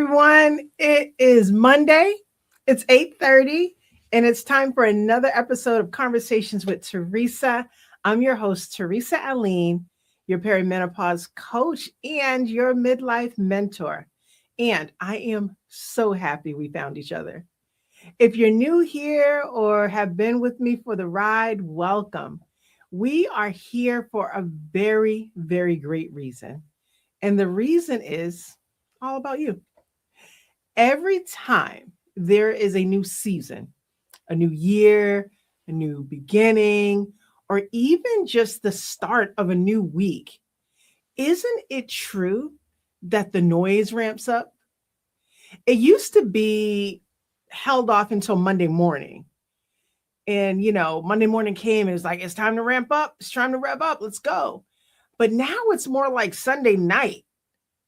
everyone. It is Monday. It's 8:30 and it's time for another episode of Conversations with Teresa. I'm your host, Teresa Aline, your perimenopause coach and your midlife mentor. And I am so happy we found each other. If you're new here or have been with me for the ride, welcome. We are here for a very, very great reason. And the reason is all about you. Every time there is a new season, a new year, a new beginning, or even just the start of a new week, isn't it true that the noise ramps up? It used to be held off until Monday morning. And, Monday morning came and it's like, it's time to ramp up. It's time to rev up. Let's go. But now it's more like Sunday night.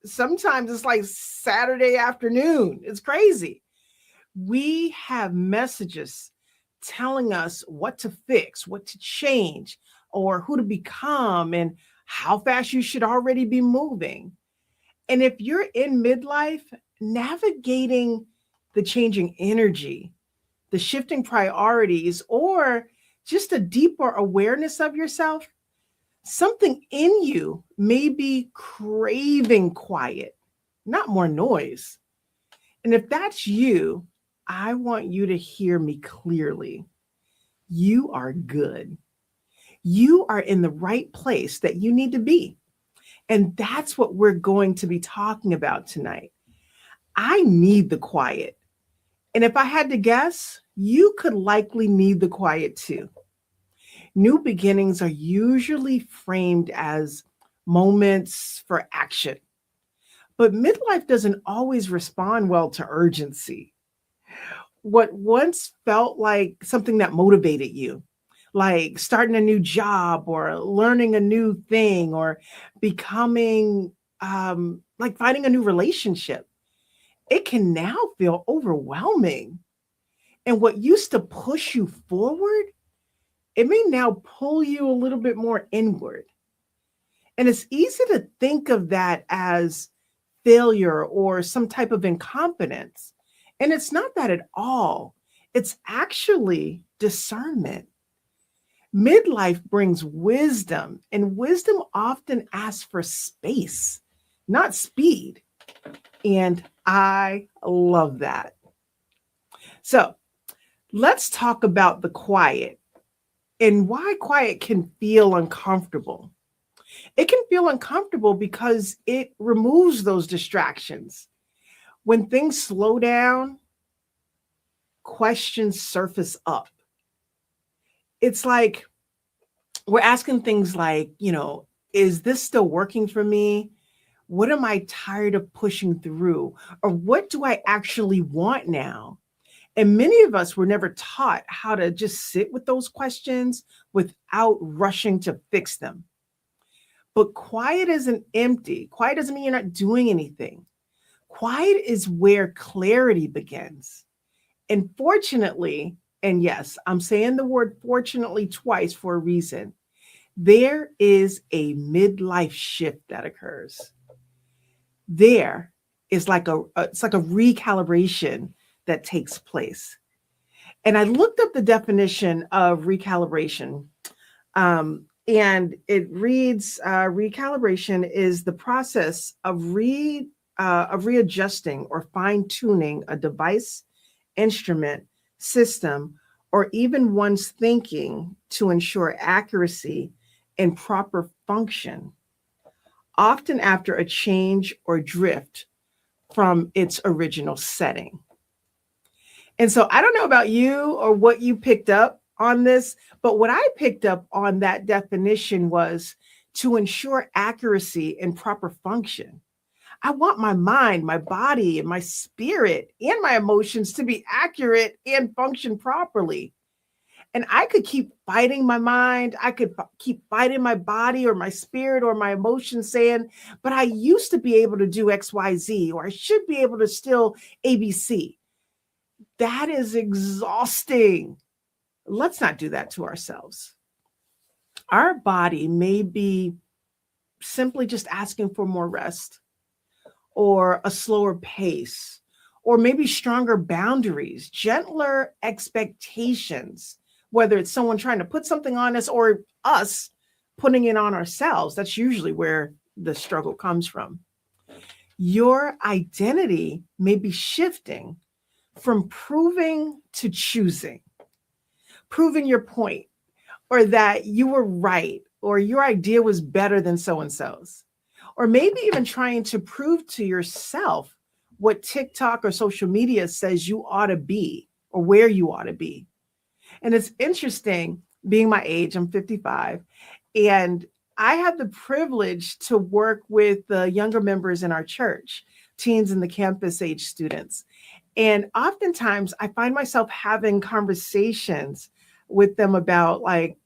Sometimes it's like Saturday afternoon. It's crazy. We have messages telling us what to fix, what to change, or who to become, and how fast you should already be moving. And if you're in midlife, navigating the changing energy, the shifting priorities, or just a deeper awareness of yourself, something in you may be craving quiet, not more noise. And if that's you, I want you to hear me clearly. You are good. You are in the right place that you need to be. And that's what we're going to be talking about tonight. I need the quiet. And if I had to guess, you could likely need the quiet too. New beginnings are usually framed as moments for action, but midlife doesn't always respond well to urgency. What once felt like something that motivated you, like starting a new job or learning a new thing or becoming like finding a new relationship, it can now feel overwhelming. And what used to push you forward, it may now pull you a little bit more inward. And it's easy to think of that as failure or some type of incompetence. And it's not that at all. It's actually discernment. Midlife brings wisdom, and wisdom often asks for space, not speed. And I love that. So let's talk about the quiet and why quiet can feel uncomfortable. It can feel uncomfortable because it removes those distractions. When things slow down, questions surface up. It's like we're asking things like, is this still working for me? What am I tired of pushing through? Or what do I actually want now? And many of us were never taught how to just sit with those questions without rushing to fix them. But quiet isn't empty. Quiet doesn't mean you're not doing anything. Quiet is where clarity begins. And fortunately, and yes, I'm saying the word fortunately twice for a reason, there is a midlife shift that occurs. There is it's like a recalibration that takes place. And I looked up the definition of recalibration, and it reads: recalibration is the process of readjusting or fine tuning a device, instrument, system, or even one's thinking to ensure accuracy and proper function, often after a change or drift from its original setting. And so I don't know about you or what you picked up on this, but what I picked up on that definition was to ensure accuracy and proper function. I want my mind, my body, and my spirit and my emotions to be accurate and function properly. And I could keep fighting my mind. I could keep fighting my body or my spirit or my emotions saying, but I used to be able to do X, Y, Z, or I should be able to still ABC. That is exhausting. Let's not do that to ourselves. Our body may be simply just asking for more rest, or a slower pace, or maybe stronger boundaries, gentler expectations, whether it's someone trying to put something on us or us putting it on ourselves. That's usually where the struggle comes from. Your identity may be shifting from proving to choosing, proving your point, or that you were right, or your idea was better than so and so's, or maybe even trying to prove to yourself what TikTok or social media says you ought to be or where you ought to be. And it's interesting being my age, I'm 55, and I had the privilege to work with the younger members in our church, teens and the campus age students. And oftentimes I find myself having conversations with them about like,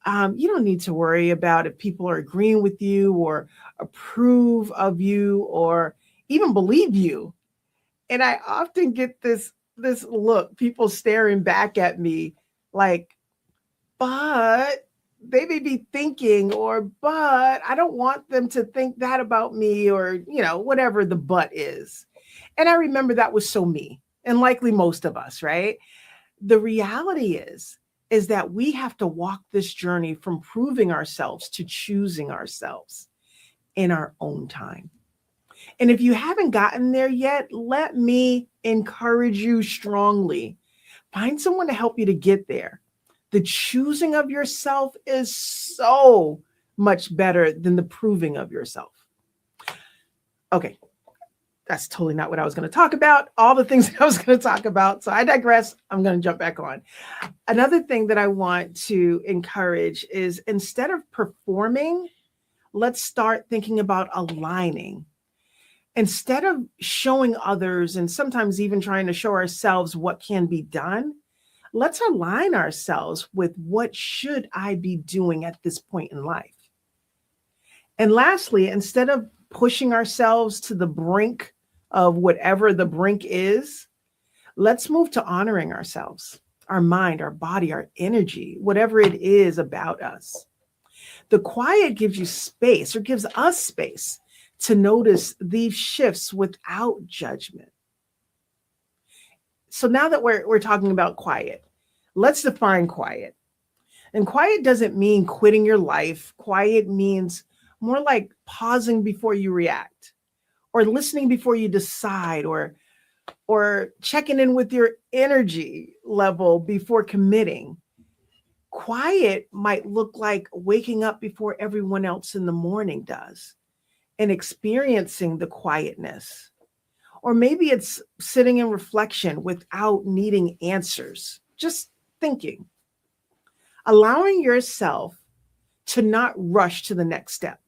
you don't need to worry about if people are agreeing with you or approve of you or even believe you. And I often get this look, people staring back at me like, but they may be thinking, or but I don't want them to think that about me, or whatever the but is. And I remember that was so me, and likely most of us, right? The reality is that we have to walk this journey from proving ourselves to choosing ourselves in our own time. And if you haven't gotten there yet, let me encourage you strongly. Find someone to help you to get there. The choosing of yourself is so much better than the proving of yourself. Okay, that's totally not what I was going to talk about. All the things that I was going to talk about. So I digress. I'm going to jump back on. Another thing that I want to encourage is instead of performing, let's start thinking about aligning. Instead of showing others and sometimes even trying to show ourselves what can be done, let's align ourselves with what should I be doing at this point in life. And lastly, instead of pushing ourselves to the brink of whatever the brink is, let's move to honoring ourselves, our mind, our body, our energy, whatever it is about us. The quiet gives you space, or gives us space, to notice these shifts without judgment. So now that we're talking about quiet, let's define quiet. And quiet doesn't mean quitting your life. Quiet means more like pausing before you react, or listening before you decide, or checking in with your energy level before committing. Quiet might look like waking up before everyone else in the morning does and experiencing the quietness. Or maybe it's sitting in reflection without needing answers, just thinking, allowing yourself to not rush to the next step.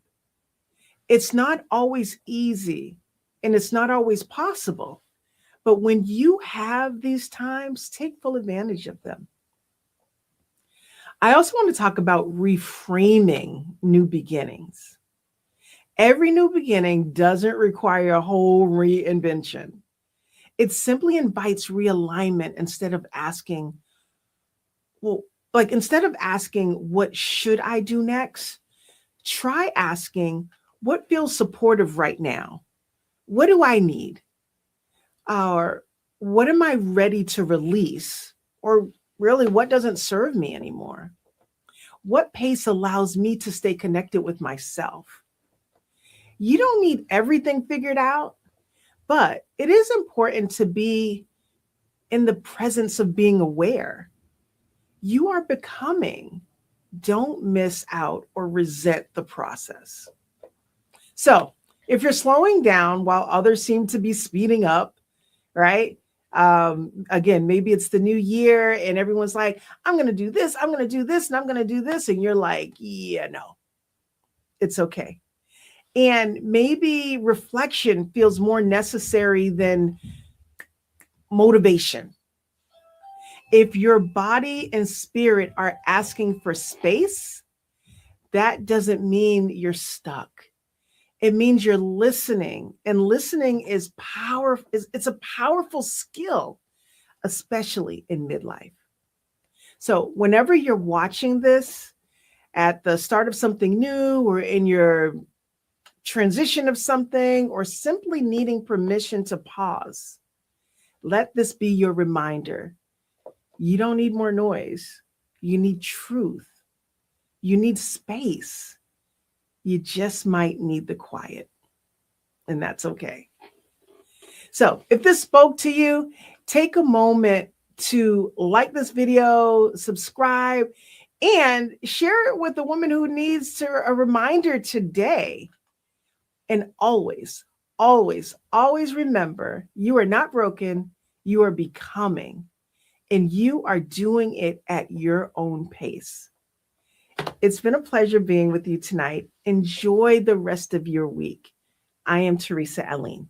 It's not always easy and it's not always possible. But when you have these times, take full advantage of them. I also want to talk about reframing new beginnings. Every new beginning doesn't require a whole reinvention. It simply invites realignment instead of asking, what should I do next? Try asking, what feels supportive right now? What do I need? Or what am I ready to release? Or really, what doesn't serve me anymore? What pace allows me to stay connected with myself? You don't need everything figured out, but it is important to be in the presence of being aware. You are becoming. Don't miss out or resent the process. So, if you're slowing down while others seem to be speeding up, right? Again, maybe it's the new year and everyone's like, I'm going to do this, I'm going to do this, and I'm going to do this. And you're like, yeah, no, it's okay. And maybe reflection feels more necessary than motivation. If your body and spirit are asking for space, that doesn't mean you're stuck. It means you're listening, and listening is powerful. It's a powerful skill, especially in midlife. So whenever you're watching this at the start of something new or in your transition of something, or simply needing permission to pause, let this be your reminder. You don't need more noise. You need truth. You need space. You just might need the quiet, and that's okay. So if this spoke to you, take a moment to like this video, subscribe, and share it with a woman who needs a reminder today. And always, always, always remember, you are not broken. You are becoming, and you are doing it at your own pace. It's been a pleasure being with you tonight. Enjoy the rest of your week. I am Teresa Aline.